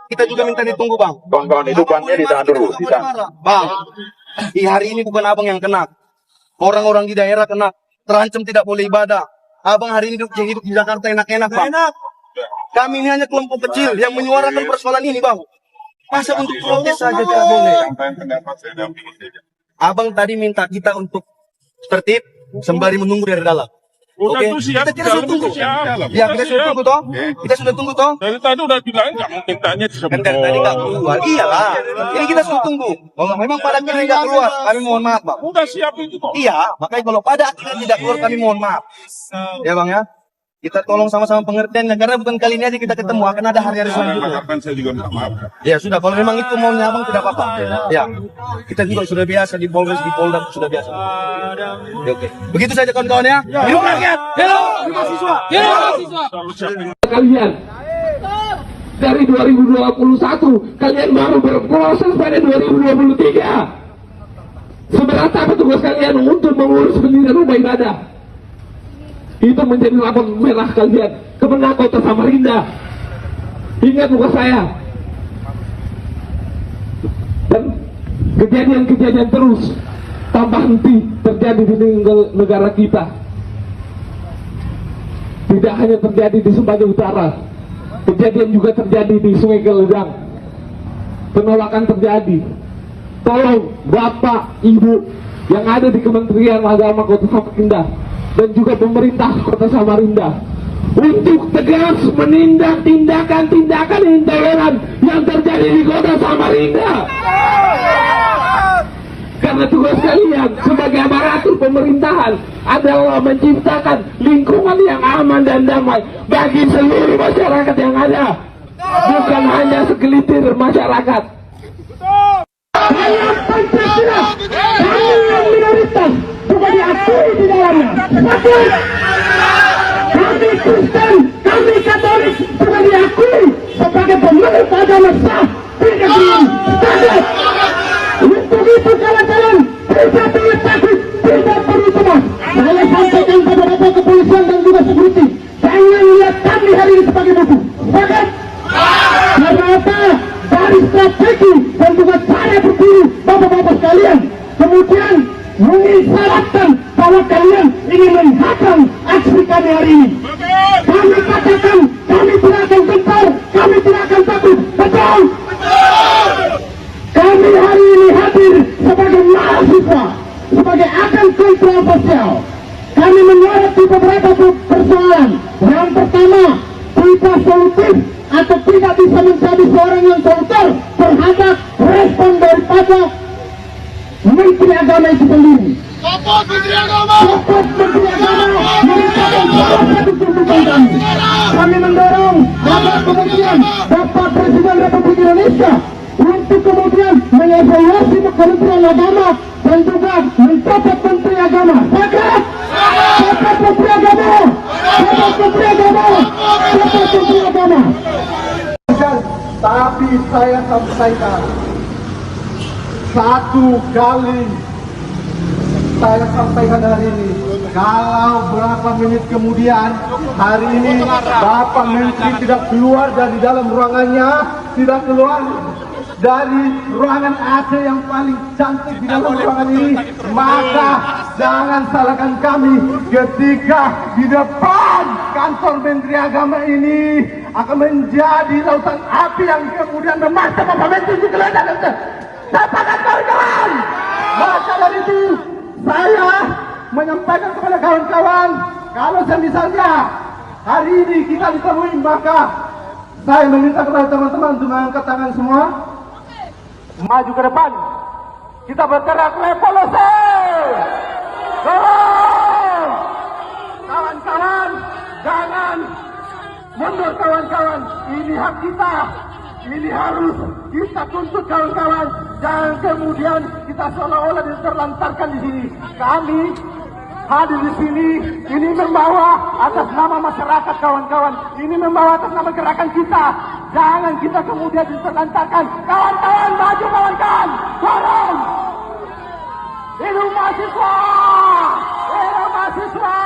kita juga minta ditunggu, Bang. Kawan-kawan itu bannya ditahan dulu. Ditahan. Bang, di hari ini bukan abang yang kena. Orang-orang di daerah kena, terancam tidak boleh ibadah. Abang hari ini hidup di Jakarta enak-enak, Bang. Kami ini hanya kelompok kecil yang menyuarakan persoalan ini, Bang. Masa untuk protes saja tidak boleh. Abang tadi minta kita untuk tertib sembari menunggu dari dalam. Oke, kita sudah tunggu. Ya, kita sudah tunggu toh. Kita sudah tunggu toh. Dari tadi udah bilang nggak mau mintanya Kan dari tadi nggak keluar. Iyalah. Ini kita sudah tunggu. Kalau memang pada akhirnya tidak keluar, kami mohon maaf, Bang. Udah siap itu kok. Iya, makanya kalau pada akhirnya tidak keluar, kami mohon maaf. Ya, Bang ya. Kita tolong sama-sama pengertiannya, karena bukan kali ini aja kita ketemu, akan ada hari-hari selanjutnya. Saya juga minta maaf. Ya sudah, kalau memang itu maunya abang tidak apa-apa. Ya, kita juga sudah biasa di Polres, di Polda sudah biasa. Ya, oke. Begitu saja kawan-kawan ya. Hidup rakyat. Hello, mahasiswa. Hello, mahasiswa. Kalian dari 2021 kalian baru berproses pada 2023. Seberat apa tugas kalian untuk mengurus pendirian rumah ibadah? Itu menjadi lapor merah kalian Kemenang Kota Samarinda. Ingat muka saya. Dan kejadian-kejadian terus tanpa henti terjadi di negara kita. Tidak hanya terjadi di Sumbawa Utara, kejadian juga terjadi di Sungai Geledang. Penolakan terjadi. Tolong Bapak, Ibu yang ada di Kementerian Agama Kota Samarinda dan juga pemerintah Kota Samarinda untuk tegas menindak tindakan-tindakan intoleran yang terjadi di Kota Samarinda. Karena tugas kalian sebagai aparatur pemerintahan adalah menciptakan lingkungan yang aman dan damai bagi seluruh masyarakat yang ada, bukan hanya segelintir masyarakat. Saya Pancasila, kalian minoritas juga diakui di dalamnya. Kami Kristen, kami Katolik juga diakui sebagai pemeluk agama sah di negeri ini. Untuk itu kawan-kawan, tidak perlu takut, tidak perlu cemas. Saya sampaikan pada Bapak Kepolisian dan juga security, jangan lihat kami hari ini sebagai musuh. Sepakat? Karena apa? Dari strategi dan juga cara berdiri bapak-bapak sekalian, kemudian mengisyaratkan bahwa kalian ingin menghadang aksi kami hari ini. Kami katakan, kami tidak akan gentar, kami tidak akan takut. Betul? Kami hari ini hadir sebagai mahasiswa, sebagai agen kontroversial. Kami menyoroti beberapa persoalan. Yang pertama, tidak solutif atau tidak bisa menjadi seorang yang solutif terhadap respon daripada Menteri Agama itu sendiri. Support Menteri Agama! Support Menteri Agama merupakan salah satu tuntutan kami. Kami mendorong Bapak kemudian Bapak Presiden Republik Indonesia untuk kemudian mengevaluasi Kementerian Agama dan juga mencopot Menteri Agama. Sepakat? Copot Menteri Agama! Copot Menteri Agama! Copot Menteri Agama! Tapi saya sampaikan satu kali, saya sampaikan hari ini, kalau berapa menit kemudian hari ini Bapak Menteri tidak keluar dari dalam ruangannya, tidak keluar dari ruangan AC yang paling cantik di dalam ruangan ini, maka jangan salahkan kami ketika di depan kantor Menteri Agama ini akan menjadi lautan api yang kemudian memaksa Bapak Menteri digeledah. Katakan kawan-kawan, maka dari itu saya menyampaikan kepada kawan-kawan, kalau misalnya hari ini kita ditemui, maka saya meminta kepada teman-teman untuk mengangkat tangan semua, maju ke depan, kita bergerak revolusi. Tolong kawan-kawan, jangan mundur kawan-kawan, ini hak kita, ini harus kita tuntut kawan-kawan. Jangan kemudian kita seolah-olah terlantarkan di sini. Kami hadir di sini, ini membawa atas nama masyarakat kawan-kawan, ini membawa atas nama gerakan kita. Jangan kita kemudian diterlantarkan. Kawan-kawan, maju kawan-kawan, tolong. Hidup mahasiswa, hidup mahasiswa.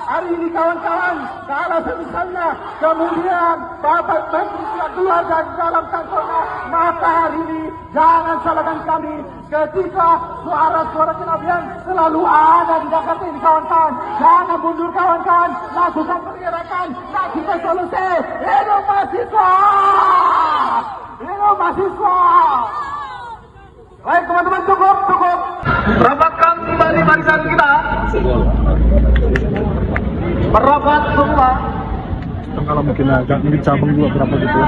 Hari ini kawan-kawan, kalau misalnya kemudian Bapak Menteri tidak keluar keluarga di dalam kantornya. Maka hari ini jangan salahkan kami ketika suara-suara kenabian selalu ada di Jakarta ini kawan-kawan. Jangan mundur kawan-kawan, lakukan pergerakan, lakukan solusi. Hidup mahasiswa! Hidup mahasiswa! Baik teman-teman, cukup. Rapatkan kembali barisan kita. Merapat semua. Kalau mungkin agak ini cabang juga berapa gitu.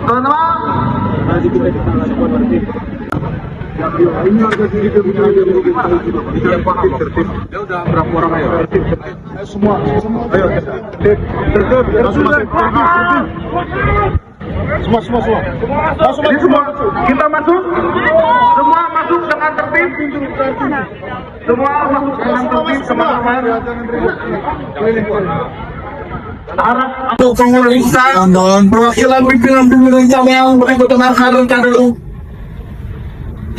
Teman-teman. Ini harga sedikit yang paham tertib. Ya udah berapa orang ayo? Semua. Ayo tertib. Semua. Semua. Kita masuk. Semua masuk dengan tertib. Semua masuk dengan tertib teman-teman. Harap perwakilan pimpinan yang berikutan hadirkan dulu.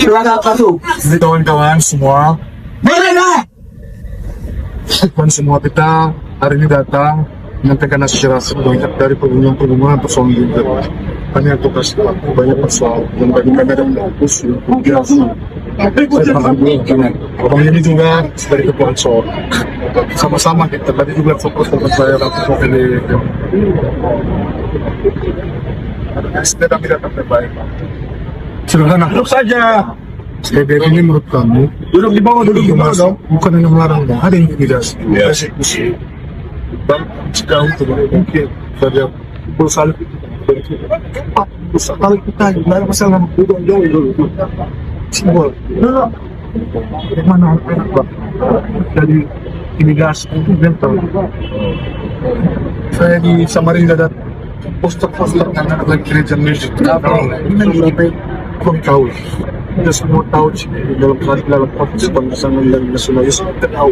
Silakan masuk. Jadi kawan-kawan semua. Mana? Teman semua kita hari ini datang menyampaikan aspirasi banyak dari pergumulan persoalan kita. Hanya tugas banyak persoalan yang bagi kami ada fokus saya paham abang ini juga dari ketua ansor sama-sama kita tadi juga fokus saya lakukan ini sudah kami datang terbaik sederhana duduk saja SPBM ini menurut kamu duduk di bawah dong bukan hanya melarang ada intimidasi persekusi dan sejauh itu mungkin saja pulsa kalau kita ada masalah udah jauh simbol bagaimana enak Pak dari intimidasi itu mental saya di Samarinda dan poster anak lagi gereja masjid ini berapa kau kita semua tahu sih dalam proses pembesaran dan nasionalis kita tahu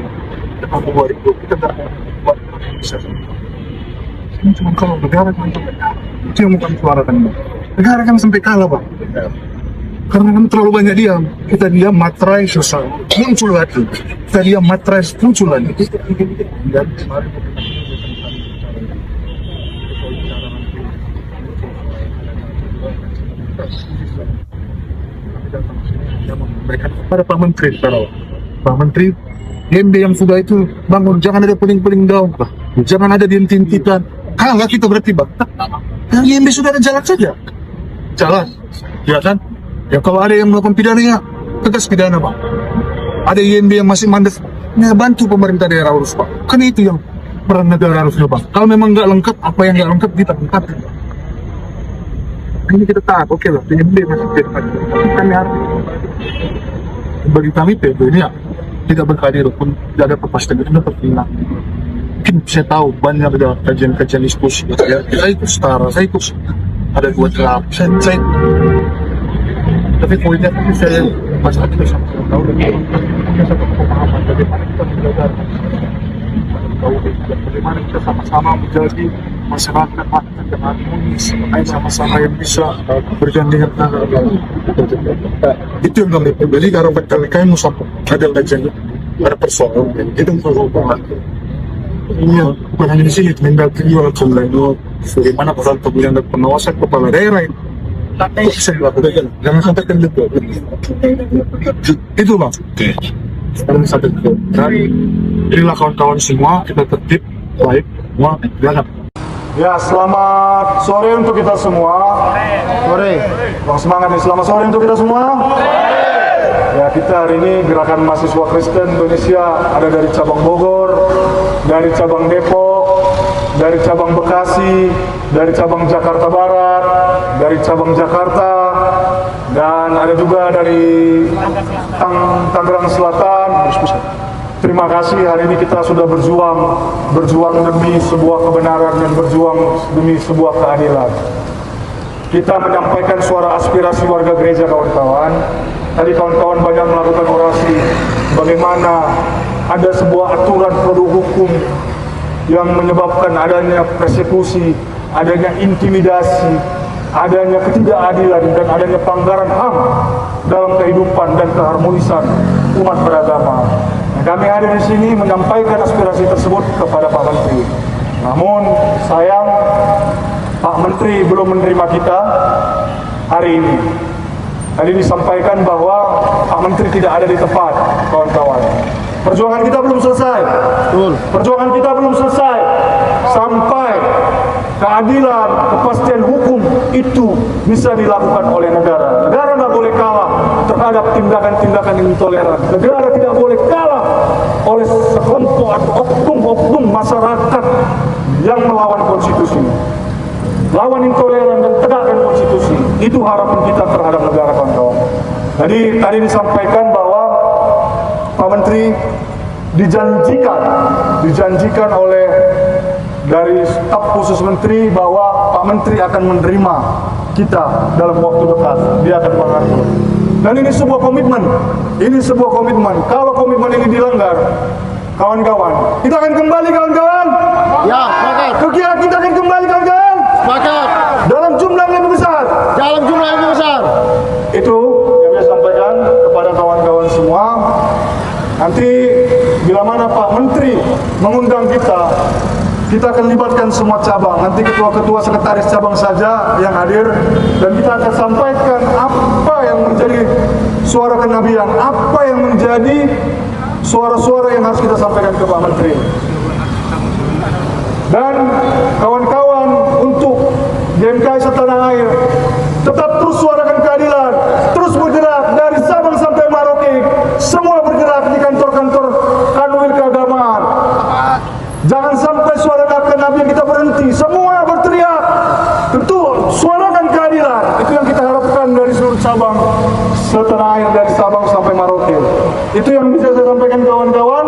apa itu kita tak buat ini cuma kalau negara kan itu yang bukan suarakan negara kan sampai kalah Pak karena kan terlalu banyak diam kita diam materai susah muncul lagi kita diam materai muncul lagi dan mari mereka kepada Pak Menteri Pak Menteri MB yang sudah itu bangun jangan ada peling-peling daun Pak jangan ada diintikan kalah kita berarti Pak yang MB sudah ada jalan saja jalan ya kan ya kalau ada yang melakukan pidananya tegas pidana Pak ada IMB yang masih mandat ya bantu pemerintah daerah urus Pak kan itu yang peran negara harusnya Pak kalau memang nggak lengkap apa yang nggak lengkap kita lengkap ini kita taat oke lah IMB masih kita kan harus bagi kami PB ini ya tidak berkarir pun tidak ada kepastian itu tertinggal mungkin saya tahu banyak ada kajian-kajian diskusi ya saya ikut setara saya ikut ada 2 draft saya tapi poinnya tadi saya masalah kita sama tahu dan punya satu pemahaman bagaimana kita menjaga bagaimana kita sama-sama menjadi masyarakat yang harmonis sama-sama yang bisa bergandengan tangan itu yang kami beli karena berkali-kali musafir ada kajian ada persoalan itu persoalan ini bukan hanya di sini Mendagri juga lain bagaimana peran pemilihan dan pengawasan kepala daerah bisa dilakukan jangan sampai kendor itu Bang jangan sampai kendor inilah kawan-kawan semua kita tertib baik semua jangan ya selamat sore untuk kita semua sore Bang semangat nih selamat sore untuk kita semua ya kita hari ini gerakan mahasiswa Kristen Indonesia ada dari cabang Bogor dari cabang Depok dari cabang Bekasi dari cabang Jakarta Barat dari cabang Jakarta dan ada juga dari Tangerang Selatan. Terima kasih hari ini kita sudah berjuang demi sebuah kebenaran dan berjuang demi sebuah keadilan. Kita menyampaikan suara aspirasi warga gereja kawan-kawan. Tadi kawan-kawan banyak melakukan orasi bagaimana ada sebuah aturan produk hukum yang menyebabkan adanya persekusi, adanya intimidasi, adanya ketidakadilan dan adanya pelanggaran HAM dalam kehidupan dan keharmonisan umat beragama. Nah, kami hadir di sini menyampaikan aspirasi tersebut kepada Pak Menteri. Namun sayang Pak Pak Menteri belum menerima kita hari ini. Tadi disampaikan bahwa Pak Menteri tidak ada di tempat, kawan-kawan. Perjuangan kita belum selesai. Perjuangan kita belum selesai sampai keadilan, kepastian hukum itu bisa dilakukan oleh negara. Negara nggak boleh kalah terhadap tindakan-tindakan intoleran. Negara tidak boleh kalah oleh sekelompok atau oknum-oknum masyarakat yang melawan konstitusi, lawan intoleran dan tegakkan konstitusi. Itu harapan kita terhadap negara, kawan-kawan. Jadi tadi disampaikan bahwa Pak Menteri dijanjikan oleh dari staf khusus Menteri bahwa Pak Menteri akan menerima kita dalam waktu dekat. Dia akan mengatur. Dan ini sebuah komitmen. Ini sebuah komitmen. Kalau komitmen ini dilanggar, kawan-kawan, kita akan kembali, kawan-kawan. Ya, sepakat. Kita akan kembali, kawan-kawan. Sepakat. Dalam jumlah yang lebih besar. Dalam jumlah yang besar. Itu yang saya sampaikan kepada kawan-kawan semua. Nanti bila mana Pak Menteri mengundang kita akan libatkan semua cabang. Nanti ketua-ketua sekretaris cabang saja yang hadir, dan kita akan sampaikan apa yang menjadi suara kenabian, apa yang menjadi suara-suara yang harus kita sampaikan ke Pak Menteri. Dan kawan-kawan untuk GMKI setanah air, tetap terus suarakan keadilan, terus bergerak dari Sabang sampai Merauke, semua bergerak di kantor-kantor kanwil keagamaan. Jangan sampai suara kenabian kita berhenti, semua berteriak. Tentu suarakan keadilan, itu yang kita harapkan dari seluruh cabang setanah air, dari Sabang sampai Merauke. Itu yang bisa saya sampaikan, kawan-kawan.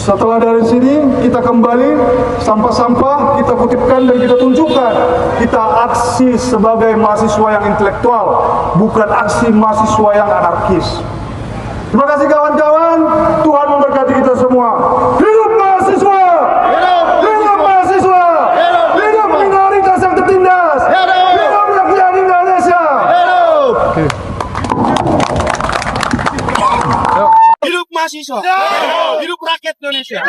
Setelah dari sini kita kembali, sampah-sampah kita kutipkan dan kita tunjukkan kita aksi sebagai mahasiswa yang intelektual, bukan aksi mahasiswa yang anarkis. Terima kasih, kawan-kawan. Tuhan memberkati kita semua. Hidup mahasiswa! Hidup mahasiswa! Hidup minoritas yang tertindas! Hidup rakyat Indonesia! Hidup mahasiswa. Hidup rakyat Indonesia.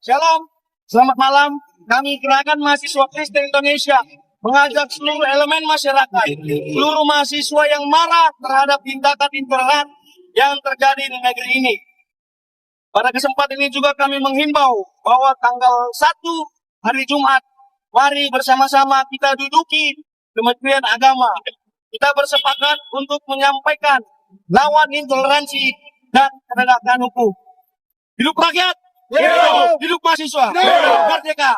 Shalom. Selamat malam. Kami Gerakan Mahasiswa Kristen Indonesia mengajak seluruh elemen masyarakat, seluruh mahasiswa yang marah terhadap tindakan intoleran yang terjadi di negeri ini. Pada kesempatan ini juga kami menghimbau bahwa tanggal 1 hari Jumat, mari bersama-sama kita duduki Kementerian Agama. Kita bersepakat untuk menyampaikan lawan intoleransi dan penegakan hukum. Hidup rakyat! Hidup mahasiswa! Merdeka!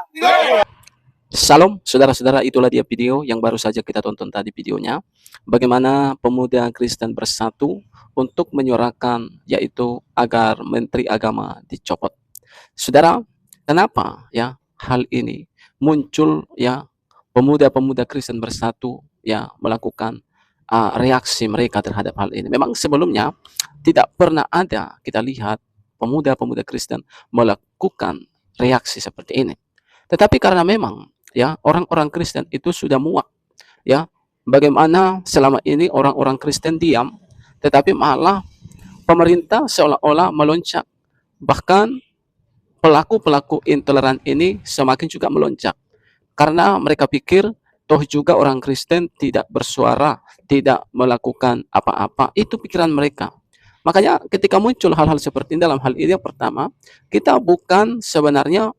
Salam saudara-saudara, itulah dia video yang baru saja kita tonton tadi videonya. Bagaimana pemuda Kristen bersatu untuk menyuarakan yaitu agar Menteri Agama dicopot. Saudara, kenapa ya hal ini muncul ya pemuda-pemuda Kristen bersatu ya melakukan reaksi mereka terhadap hal ini. Memang sebelumnya tidak pernah ada kita lihat pemuda-pemuda Kristen melakukan reaksi seperti ini. Tetapi karena memang ya orang-orang Kristen itu sudah muak ya bagaimana selama ini orang-orang Kristen diam, tetapi malah pemerintah seolah-olah melonjak, bahkan pelaku-pelaku intoleran ini semakin juga melonjak karena mereka pikir toh juga orang Kristen tidak bersuara, tidak melakukan apa-apa. Itu pikiran mereka. Makanya ketika muncul hal-hal seperti ini, dalam hal ini yang pertama, kita bukan sebenarnya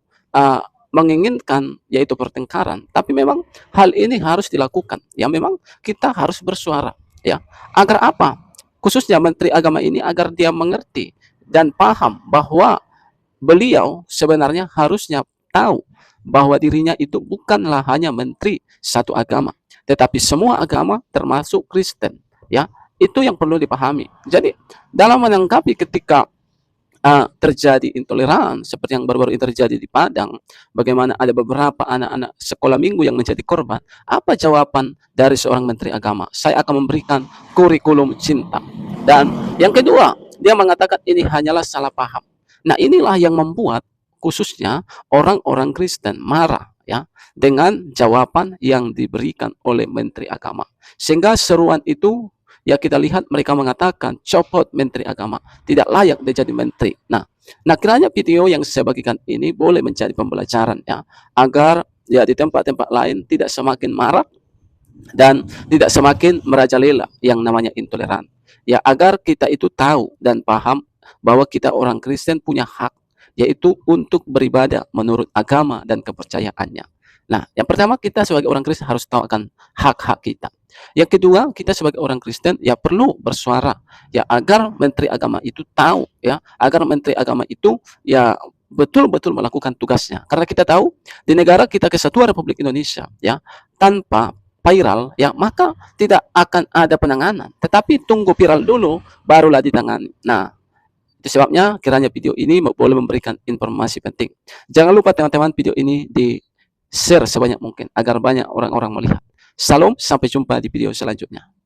menginginkan yaitu pertengkaran, tapi memang hal ini harus dilakukan. Ya memang kita harus bersuara ya. Agar apa? Khususnya Menteri Agama ini agar dia mengerti dan paham bahwa beliau sebenarnya harusnya tahu bahwa dirinya itu bukanlah hanya menteri satu agama, tetapi semua agama termasuk Kristen ya. Itu yang perlu dipahami. Jadi dalam menanggapi ketika terjadi intoleran seperti yang baru-baru ini terjadi di Padang, bagaimana ada beberapa anak-anak sekolah minggu yang menjadi korban, apa jawaban dari seorang Menteri Agama? Saya akan memberikan kurikulum cinta. Dan yang kedua, dia mengatakan ini hanyalah salah paham. Nah, inilah yang membuat khususnya orang-orang Kristen marah ya dengan jawaban yang diberikan oleh Menteri Agama. Sehingga seruan itu ya kita lihat mereka mengatakan copot Menteri Agama, tidak layak dia jadi menteri. Nah kiranya video yang saya bagikan ini boleh menjadi pembelajaran ya, agar ya di tempat-tempat lain tidak semakin marak dan tidak semakin merajalela yang namanya intoleran. Ya, agar kita itu tahu dan paham bahwa kita orang Kristen punya hak, yaitu untuk beribadah menurut agama dan kepercayaannya. Nah, yang pertama kita sebagai orang Kristen harus tahu akan hak-hak kita. Yang kedua, kita sebagai orang Kristen ya perlu bersuara ya agar menteri agama itu tahu ya, agar menteri agama itu ya betul-betul melakukan tugasnya. Karena kita tahu di negara kita Kesatuan Republik Indonesia ya, tanpa viral ya maka tidak akan ada penanganan. Tetapi tunggu viral dulu barulah ditangani. Nah, itu sebabnya kiranya video ini boleh memberikan informasi penting. Jangan lupa teman-teman video ini di-share sebanyak mungkin agar banyak orang-orang melihat. Salam, sampai jumpa di video selanjutnya.